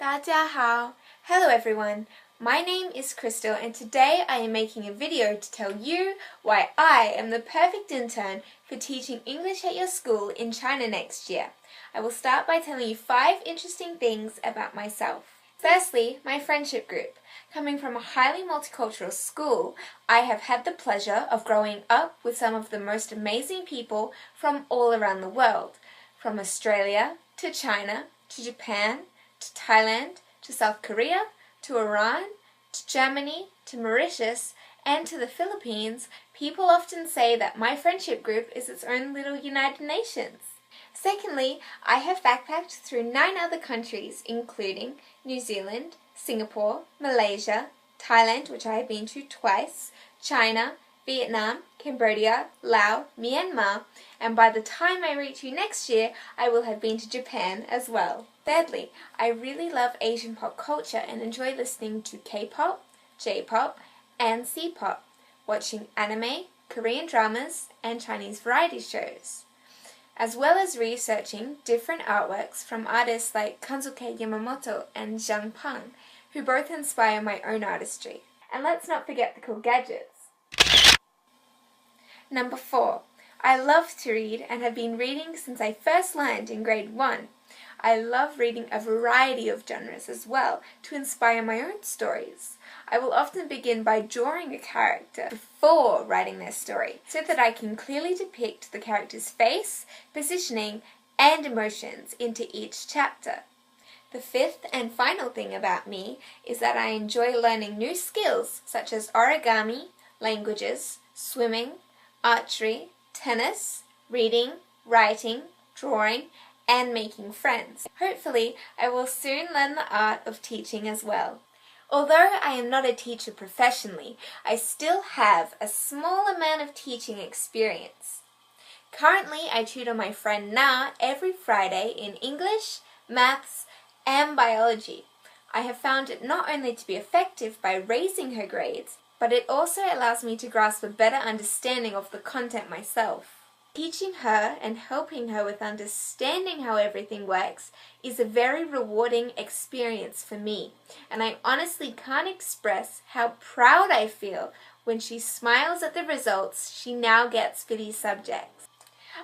大家好. Hello everyone, my name is Krystle and today I am making a video to tell you why I am the perfect intern for teaching English at your school in China next year. I will start by telling you 5 interesting things about myself. Firstly, my friendship group. Coming from a highly multicultural school, I have had the pleasure of growing up with some of the most amazing people from all around the world, from Australia to China to Japan to Thailand to South Korea to Iran to Germany to Mauritius and to the Philippines. People often say that my friendship group is its own little United Nations. Secondly, I have backpacked through 9 other countries, including New Zealand, Singapore, Malaysia, Thailand, which I have been to twice, China, Vietnam, Cambodia, Laos, Myanmar, and by the time I reach you next year, I will have been to Japan as well. Thirdly, I really love Asian pop culture and enjoy listening to K-pop, J-pop, and C-pop, watching anime, Korean dramas, and Chinese variety shows, as well as researching different artworks from artists like Kanzuke Yamamoto and Zhang Peng, who both inspire my own artistry. And let's not forget the cool gadgets. Number 4. I love to read and have been reading since I first learned in grade 1. I love reading a variety of genres as well to inspire my own stories. I will often begin by drawing a character before writing their story so that I can clearly depict the character's face, positioning, and emotions into each chapter. The 5th and final thing about me is that I enjoy learning new skills such as origami, languages, swimming, archery, tennis, reading, writing, drawing, and making friends. Hopefully, I will soon learn the art of teaching as well. Although I am not a teacher professionally, I still have a small amount of teaching experience. Currently, I tutor my friend Na every Friday in English, maths, and biology. I have found it not only to be effective by raising her grades, but it also allows me to grasp a better understanding of the content myself. Teaching her and helping her with understanding how everything works is a very rewarding experience for me, and I honestly can't express how proud I feel when she smiles at the results she now gets for these subjects.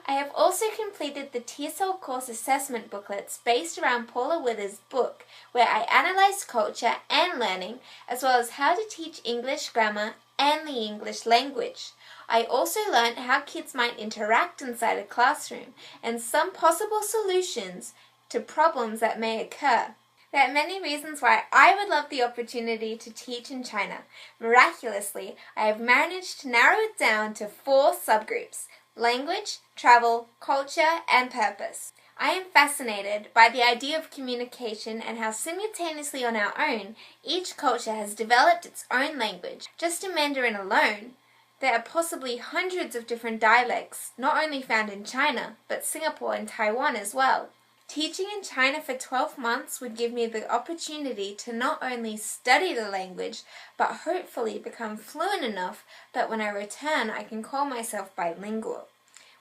I have also completed the TESOL course assessment booklets based around Paula Wither's book, where I analysed culture and learning, as well as how to teach English grammar and the English language. I also learned how kids might interact inside a classroom and some possible solutions to problems that may occur. There are many reasons why I would love the opportunity to teach in China. Miraculously, I have managed to narrow it down to 4 subgroups: language, travel, culture, and purpose. I am fascinated by the idea of communication and how simultaneously on our own, each culture has developed its own language. Just in Mandarin alone, there are possibly hundreds of different dialects, not only found in China, but Singapore and Taiwan as well. Teaching in China for 12 months would give me the opportunity to not only study the language, but hopefully become fluent enough that when I return I can call myself bilingual.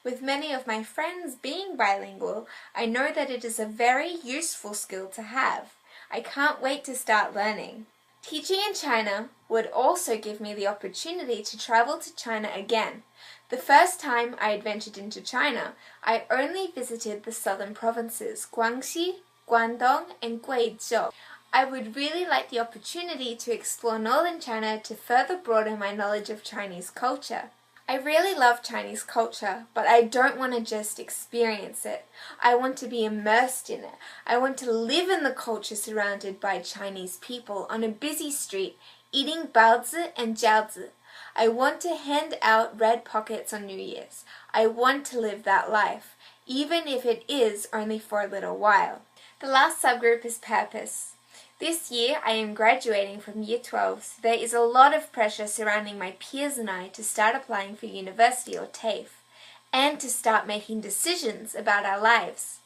With many of my friends being bilingual, I know that it is a very useful skill to have. I can't wait to start learning. Teaching in China would also give me the opportunity to travel to China again. The first time I adventured into China, I only visited the southern provinces, Guangxi, Guangdong, and Guizhou. I would really like the opportunity to explore northern China to further broaden my knowledge of Chinese culture. I really love Chinese culture, but I don't want to just experience it. I want to be immersed in it. I want to live in the culture surrounded by Chinese people on a busy street, eating baozi and jiaozi. I want to hand out red pockets on New Year's. I want to live that life, even if it is only for a little while. The last subgroup is purpose. This year I am graduating from Year 12, so there is a lot of pressure surrounding my peers and I to start applying for university or TAFE, and to start making decisions about our lives.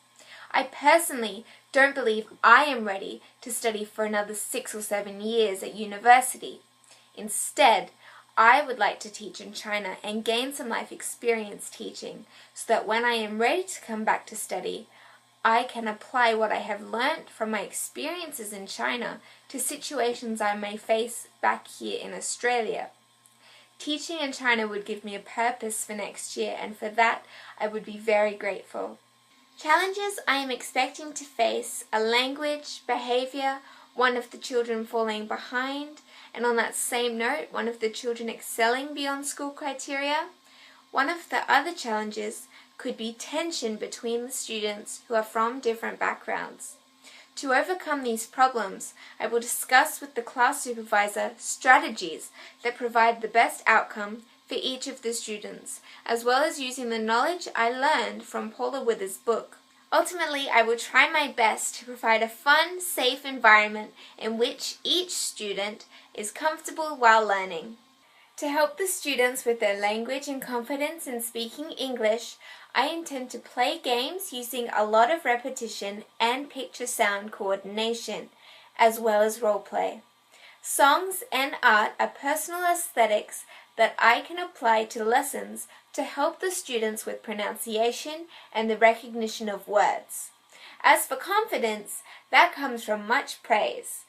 I personally don't believe I am ready to study for another 6 or 7 years at university. Instead, I would like to teach in China and gain some life experience teaching, so that when I am ready to come back to study, I can apply what I have learnt from my experiences in China to situations I may face back here in Australia. Teaching in China would give me a purpose for next year, and for that I would be very grateful. Challenges I am expecting to face are language, behaviour, one of the children falling behind, and on that same note, one of the children excelling beyond school criteria. One of the other challenges could be tension between the students who are from different backgrounds. To overcome these problems, I will discuss with the class supervisor strategies that provide the best outcome for each of the students, as well as using the knowledge I learned from Paula Wither's book. Ultimately, I will try my best to provide a fun, safe environment in which each student is comfortable while learning. To help the students with their language and confidence in speaking English, I intend to play games using a lot of repetition and picture-sound coordination, as well as role play. Songs and art are personal aesthetics that I can apply to lessons to help the students with pronunciation and the recognition of words. As for confidence, that comes from much praise.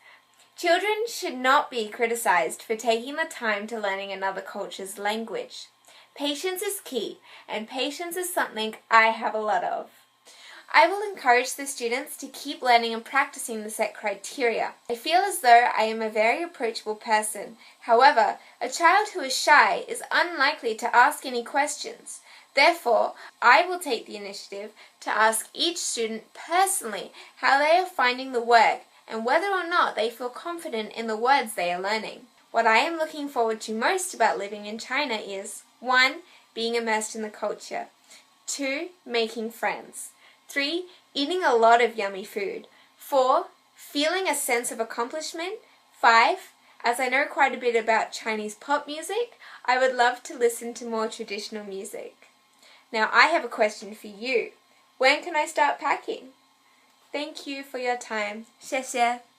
Children should not be criticized for taking the time to learning another culture's language. Patience is key, and patience is something I have a lot of. I will encourage the students to keep learning and practicing the set criteria. I feel as though I am a very approachable person. However, a child who is shy is unlikely to ask any questions. Therefore, I will take the initiative to ask each student personally how they are finding the work and whether or not they feel confident in the words they are learning. What I am looking forward to most about living in China is 1. Being immersed in the culture. 2. Making friends. 3. Eating a lot of yummy food. 4. Feeling a sense of accomplishment. 5. As I know quite a bit about Chinese pop music, I would love to listen to more traditional music. Now I have a question for you. When can I start packing? Thank you for your time. 谢谢。